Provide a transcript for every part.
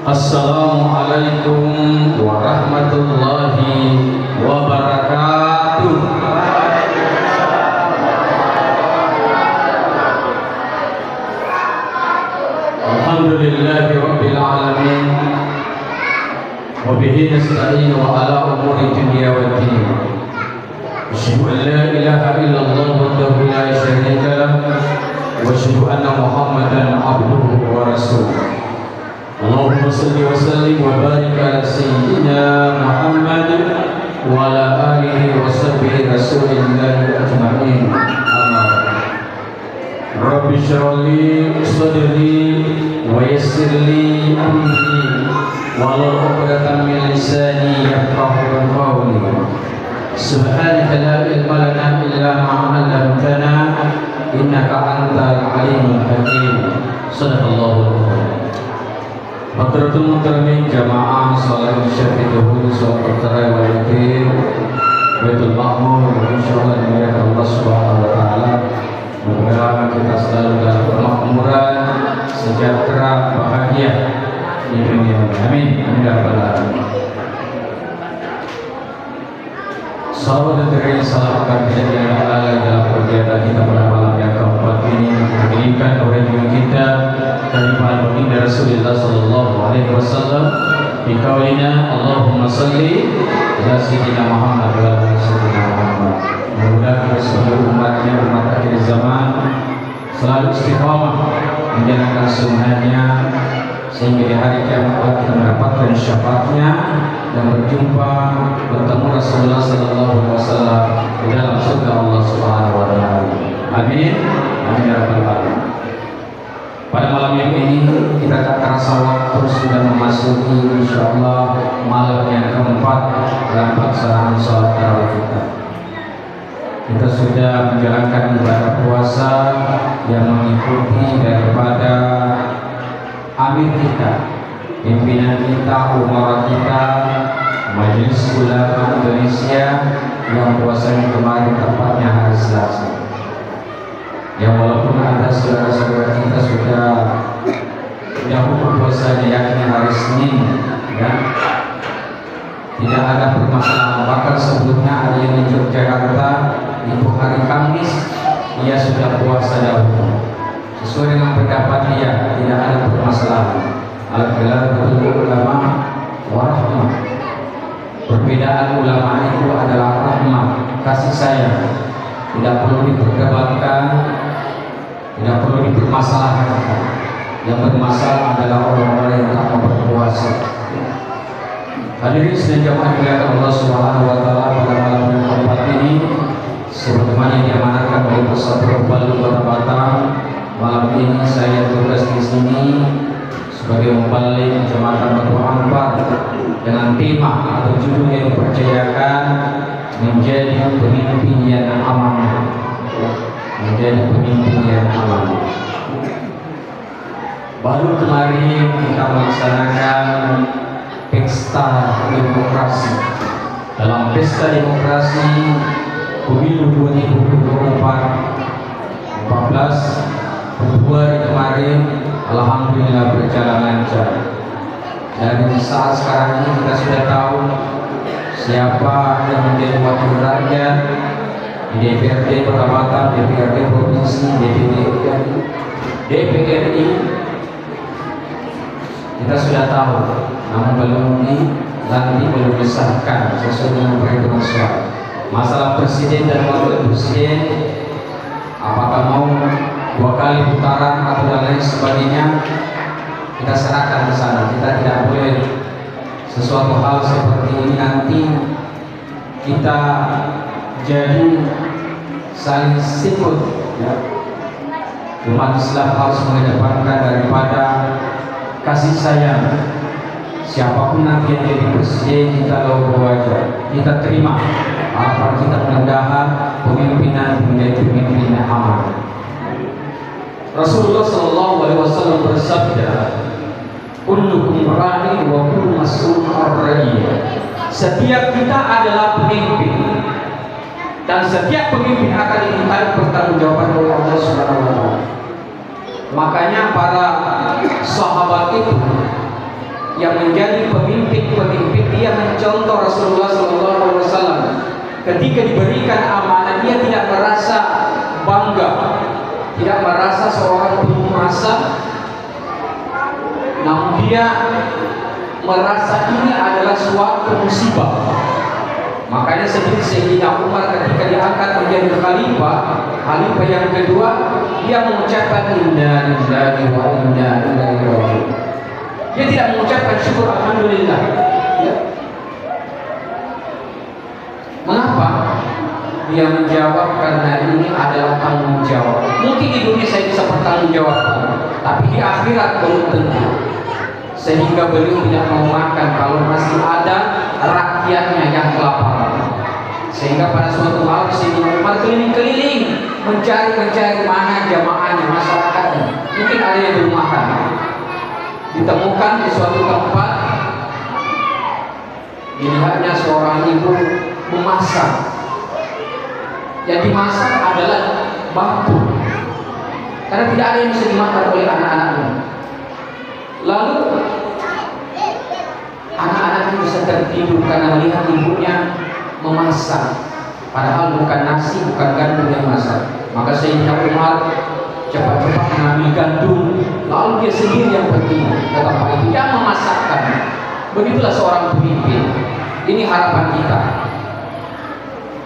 Assalamualaikum warahmatullahi wabarakatuh. Alhamdulillahi rabbil alamin. Wa bihi nasta'in wa ala umuri dunya waddin. Asyhadu an la ilaha illallah wahdahu la syarika lah wa asyhadu anna Muhammadan abduhu wa rasuluh. Allahumma salli wa sallim wa barik ala sayyidina Muhammad wa ala alihi wa sahbihi rasulillahi ajma'in. Rabbi shrah li sadri wa yassir li amri wahlul 'uqdatam min lisani yafqahu qawli. Subhanaka la ilma lana illa ma 'allamtana innaka antal alimul hakim. Sadaqallahul azim. Hadratul muhtamin jamaah salat isya fi dhuhur salat tarawih wajib Baitul Ma'mur, insyaallah dimuliakan Allah Subhanahu wa taala. Semoga kita selalu dalam kemakmuran, sejahtera, bahagia di dunia. Amin. Amin ya rabbal alamin. Sahabat dan salam akan kejadian Allah dalam kegiatan kita pada malam yang keempat ini menginginkan kewajiban kita dari para baginda Rasulullah sallallahu alaihi wasallam di kaulina Allahumma salli ala sayyidina Muhammad wa ala sayyidina Muhammad. Mudah-mudahan seluruh umatnya umat akhir zaman selalu istiqamah menjalankan sunnahnya sehingga di hari kiamat kita mendapatkan syafaatnya dan berjumpa bertemu Rasulullah sallallahu alaihi wasallam di dalam surga Allah Subhanahu wa taala. Amin. Amin ya rabbal alamin. Pada malam yang ini kita tak terasa waktu sudah memasuki insyaallah malam yang keempat dalam pelaksanaan salat tarawih kita. Kita sudah menjalankan ibadah puasa yang mengikuti daripada amir kita, pimpinan kita, umara kita, Majelis Ulama Indonesia yang puasanya kemarin tepatnya hari Selasa. Ya walaupun ada saudara-saudara kita sudah dahulu puasanya yakni hari Senin, ya tidak ada permasalahan. Bahkan sebelumnya ada yang di Yogyakarta itu hari Kamis ia sudah puasa dahulu. Sesuai dengan pendapat dia tidak ada permasalahan. Al-Qilatul ulama warahmah. Perbedaan ulama itu adalah rahmah, kasih sayang. Tidak perlu diperdebatkan, tidak perlu dipermasalahkan. Yang bermasalah adalah orang-orang yang tak mau berpuasa. Hadirin sedang jamaah dimuliakan Allah Subhanahu wa taala, pada malam yang keempat ini sebagaimana yang diamanatkan oleh Pusat Balu Kota Batam, malam ini saya tugas di sini sebagai mubalik Jemaatan Batu Ampar dengan tema atau judul yang dipercayakan menjadi pemimpin yang amanah. Menjadi pemimpin yang amanah. Baru kemarin kita melaksanakan pesta demokrasi. Dalam pesta demokrasi pemilu 2024 Februari kemarin alhamdulillah berjalan lancar. Dan saat sekarang ini kita sudah tahu siapa yang menjadi wakil rakyat di DPRD Kota Batam, DPRD Provinsi, DPRD. Kita sudah tahu, namun belum disahkan sesuai dengan perhitungan suara. Masalah presiden dan wakil presiden, apakah mau 2 kali putaran atau dan lain sebagainya, kita serahkan ke sana. Kita tidak boleh sesuatu hal seperti ini nanti kita jadi saling sikut, ya. Umat Islam harus mengedepankan daripada kasih sayang. Siapapun nanti yang jadi presiden, kita logo aja, kita terima apa kita mudah-mudahan pemimpinan menjadi pemimpin yang aman. Rasulullah sallallahu alaihi wasallam bersabda, kullukum ra'i wa kullukum mas'ulun 'an ra'iyah. Setiap kita adalah pemimpin dan setiap pemimpin akan dimintai pertanggungjawaban oleh Allah Subhanahu wa taala. Makanya para sahabat itu yang menjadi pemimpin dia mencontoh Rasulullah SAW. Ketika diberikan amanah, dia tidak merasa bangga, tidak merasa seorang penguasa, namun dia merasa ini adalah suatu musibah. Makanya sendiri Sayyidina Umar ketika diangkat menjadi khalifah yang kedua, dia mengucapkan inna lillahi wa inna ilaihi raji'un. Dia tidak mengucapkan syukur alhamdulillah. Ya. Mengapa? Dia menjawab karena ini adalah tanggung jawab. Mungkin di dunia saya bisa bertanggung jawab, tapi di akhirat belum tentu. Sehingga beliau tidak mau makan kalau masih ada rakyatnya yang kelaparan. Sehingga pada suatu malam Sayyidina Umar keliling-keliling mencari mana jamaahnya, masyarakatnya. Mungkin ada yang belum makan. Ditemukan di suatu tempat, dilihatnya seorang ibu memasak. Yang dimasak adalah batu, karena tidak ada yang bisa dimakan oleh anak-anaknya. Lalu anak-anaknya bisa tertidur karena melihat ibunya memasak, padahal bukan nasi, bukan gandum yang masak. Maka Sayyidina Umar cepat-cepat mengambil gandum, lalu dia sendiri yang pergi ke tempat itu yang memasakkan. Begitulah seorang pemimpin. Ini harapan kita.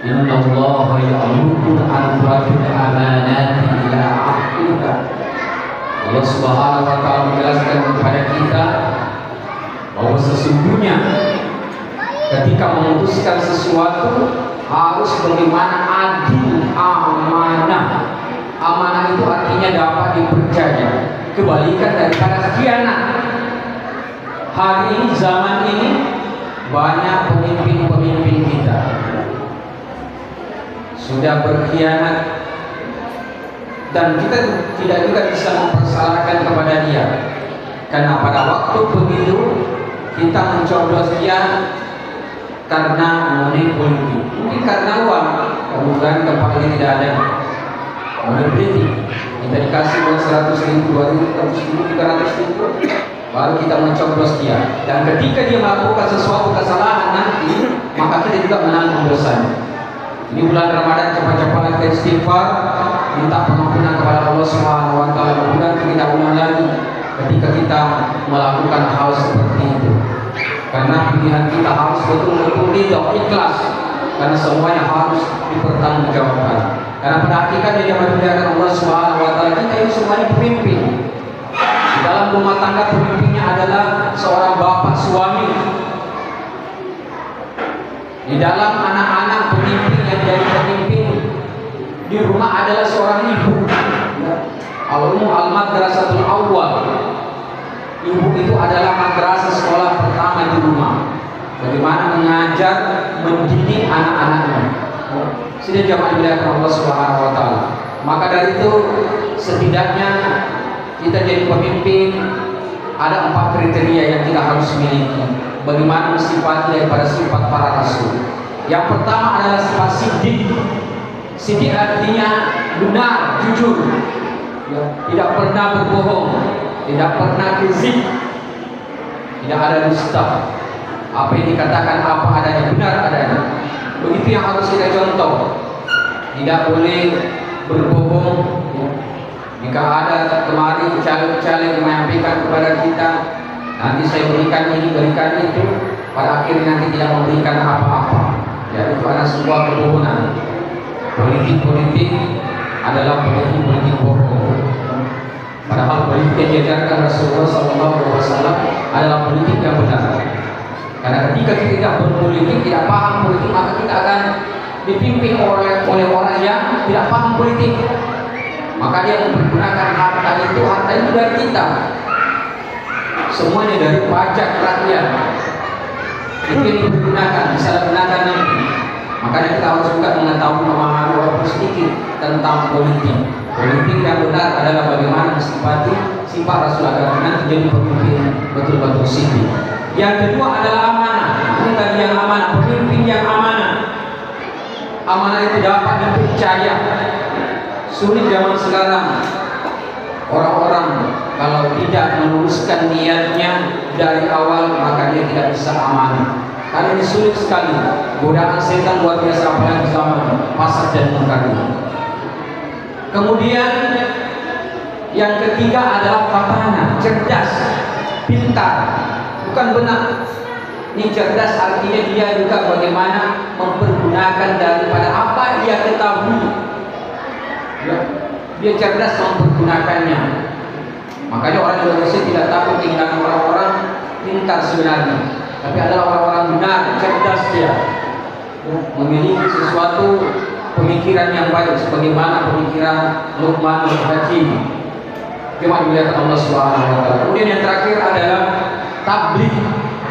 Inna Allah ya'muru an tu'addu al-amanati ila ahliha. Allah Subhanahu wa ta'ala menjelaskan kepada kita bahwa sesungguhnya ketika memutuskan sesuatu harus bagaimana adil, amanah. Amanah itu artinya dapat dipercaya, kebalikan daripada khianat. Hari ini, zaman ini, banyak pemimpin-pemimpin kita sudah berkhianat, dan kita tidak juga bisa mempersalahkan kepada dia, karena pada waktu pemilu kita mencoblos dia karena mengenai politik, mungkin karena uang. Kemudian tempat ini tidak ada mengenai politik, kita dikasih uang 100.000, 200.000, 300.000, baru kita mencoblos dia. Dan ketika dia melakukan sesuatu kesalahan nanti, maka kita juga menanggung dosanya. Ini bulan Ramadan, cepat-cepat kita istighfar, minta pengampunan kepada Allah Subhanahu wa ta'ala. Mudah tidak ulang lagi ketika kita melakukan hal seperti itu. Karena pilihan kita harus betul-betul ikhlas, karena semuanya harus dipertanggungjawabkan. Karena pada hakikatnya yang dimuliakan Allah Subhanahu wa ta'ala, kita ini semuanya pemimpin. Di dalam rumah tangga pemimpinnya adalah seorang bapak suami. Di dalam anak-anak pemimpin yang jadi pemimpin di rumah adalah seorang ibu. Al-Ummu al-Madrasatul Awwal. Ibu itu adalah madrasah sekolah pertama di rumah. Bagaimana mengajar, mendidik anak-anaknya. Sudah jamaah dimuliakan Allah Subhanahu wa ta'ala. Maka dari itu setidaknya kita jadi pemimpin ada 4 kriteria yang kita harus miliki. Bagaimana mensifati daripada sifat para rasul. Yang pertama adalah sifat siddiq. Siddiq artinya benar, jujur, ya, tidak pernah berbohong, tidak pernah kizib, tidak ada dusta. Apa yang dikatakan apa adanya, benar adanya. Begitu yang harus kita contoh. Tidak boleh berbohong, ya. Jika ada kemarin caleg-caleg menyampaikan kepada kita, nanti saya berikan ini, berikan itu, pada akhirnya nanti tidak memberikan apa-apa. Ya, itu adalah sebuah kebohongan. Politik adalah politik bohong. Padahal politik yang diajarkan Rasulullah SAW adalah politik yang benar. Karena ketika kita tidak berpolitik, tidak paham politik, maka kita akan dipimpin oleh orang yang tidak paham politik. Maka dia mempergunakan harta itu dari kita. Semuanya dari pajak rakyat. Itu yang dipergunakan, disalahgunakan nanti. Makanya kita harus juga mengetahui, memahami walaupun sedikit tentang politik. Politik yang benar adalah bagaimana mensifati sifat Rasul agar nanti jadi pemimpin betul-betul siddiq. Yang kedua adalah amanah. Ini tadi yang amanah, pemimpin yang amanah. Amanah itu dapat dipercaya. Sulit zaman sekarang Orang-orang kalau tidak meluruskan niatnya dari awal, maka dia tidak bisa aman. Karena ini sulit sekali. Godaan setan luar biasa, apalagi zaman fasad dan munkar ini. Kemudian yang ketiga adalah fatana, cerdas, pintar, bukan benar. Ini cerdas artinya dia juga bagaimana mempergunakan daripada apa dia ketahui. Ya, dia cerdas mempergunakannya. Makanya orang Indonesia tidak takut tinggal orang-orang pintar sebenarnya, tapi adalah orang-orang benar, cerdas dia, memiliki sesuatu pemikiran yang baik, sebagaimana pemikiran Luqmanul Hakim. Cuma dilihat Allah Subhanahu wa taala. Kemudian yang terakhir adalah tabligh.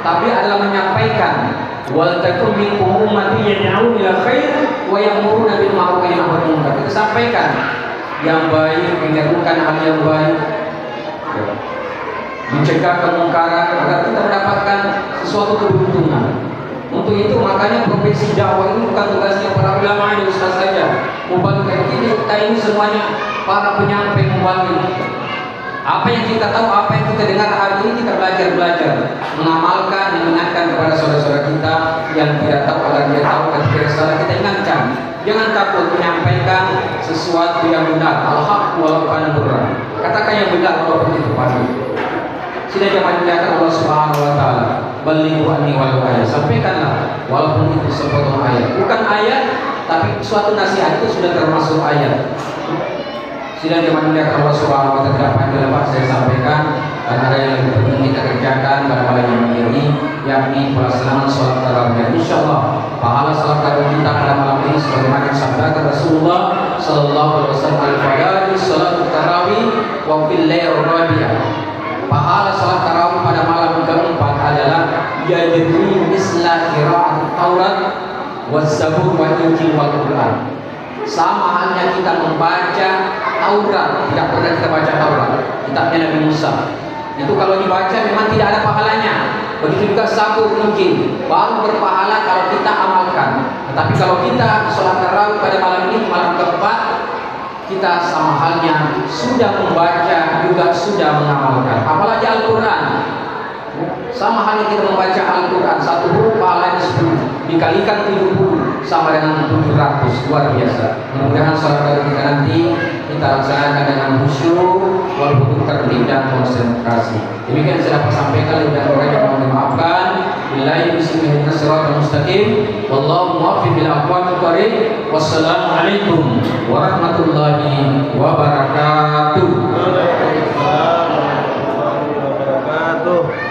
Tabligh adalah menyampaikan. Wal takum minkum ummatin yad'un ila khair wa ya'muruna bil ma'ruf wa yanhauna 'anil munkar. Kita sampaikan yang baik, menyerukan hal yang baik, mencegah kemungkaran agar kita mendapatkan sesuatu keberuntungan. Untuk itu makanya profesi dakwah ini bukan tugasnya para ulama dan ustaz saja. Mubalik kita ini semuanya para penyampai mubalik. Apa yang kita tahu, apa yang kita dengar hari ini, kita belajar, mengamalkan, mengingatkan kepada saudara-saudara kita yang tidak tahu agar dia tahu, ketika salah kita ingatkan. Jangan takut menyampaikan sesuatu yang benar. Al-haq walaupun murah. Katakan yang benar walaupun itu pahit. Sudah jangan dinyatakan Allah Subhanahu wa taala. Balighu anni walau ayat. Sampaikanlah walaupun itu sepotong ayat. Bukan ayat, tapi suatu nasihat itu sudah termasuk ayat. Sudah jangan dinyatakan Allah Subhanahu wa taala. Apa yang dapat saya sampaikan dan ada yang lebih penting kita kerjakan pada malam yang ini, yakni pelaksanaan sholat tarawih. Insyaallah pahala sholat tarawih kita pada malam ini sebagaimana disabdakan Rasulullah sallallahu alaihi wasallam, al-fadhil sholat tarawih wa fil lail rabi'ah. Pahala salat tarawih pada malam keempat adalah yajri misla qira'at Taurat was Zabur wal Injil wal Quran. Sama halnya kita membaca Taurat, tidak pernah kita baca Taurat, kitabnya Nabi Musa. Itu kalau dibaca memang tidak ada pahalanya. Begitu juga Zabur, Injil, baru berpahala kalau kita amalkan. Tetapi kalau kita salat tarawih pada malam ini, malam keempat, kita sama halnya sudah membaca juga sudah mengamalkan. Apalagi Al-Quran, sama halnya kita membaca Al-Quran, satu huruf pahalanya 10 dikalikan 70 sama dengan 700. Luar biasa. Mudah-mudahan salat kita nanti kita laksanakan dengan khusyuk walaupun tertib dan konsentrasi. Demikian saya dapat sampaikan, dan orang yang mohon dimaafkan. Billahi bismillahir rahmanir mustaqim. Wallahu muwaffiq bil aqwamit thoriq. Wassalamualaikum warahmatullahi wabarakatuh. Waalaikumsalam warahmatullahi wabarakatuh.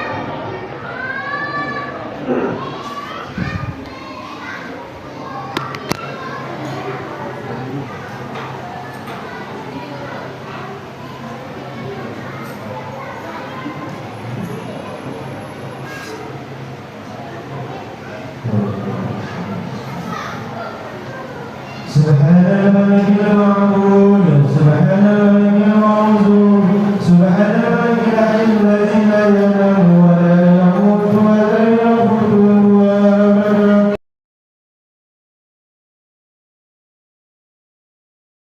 سبحان الملك المعبود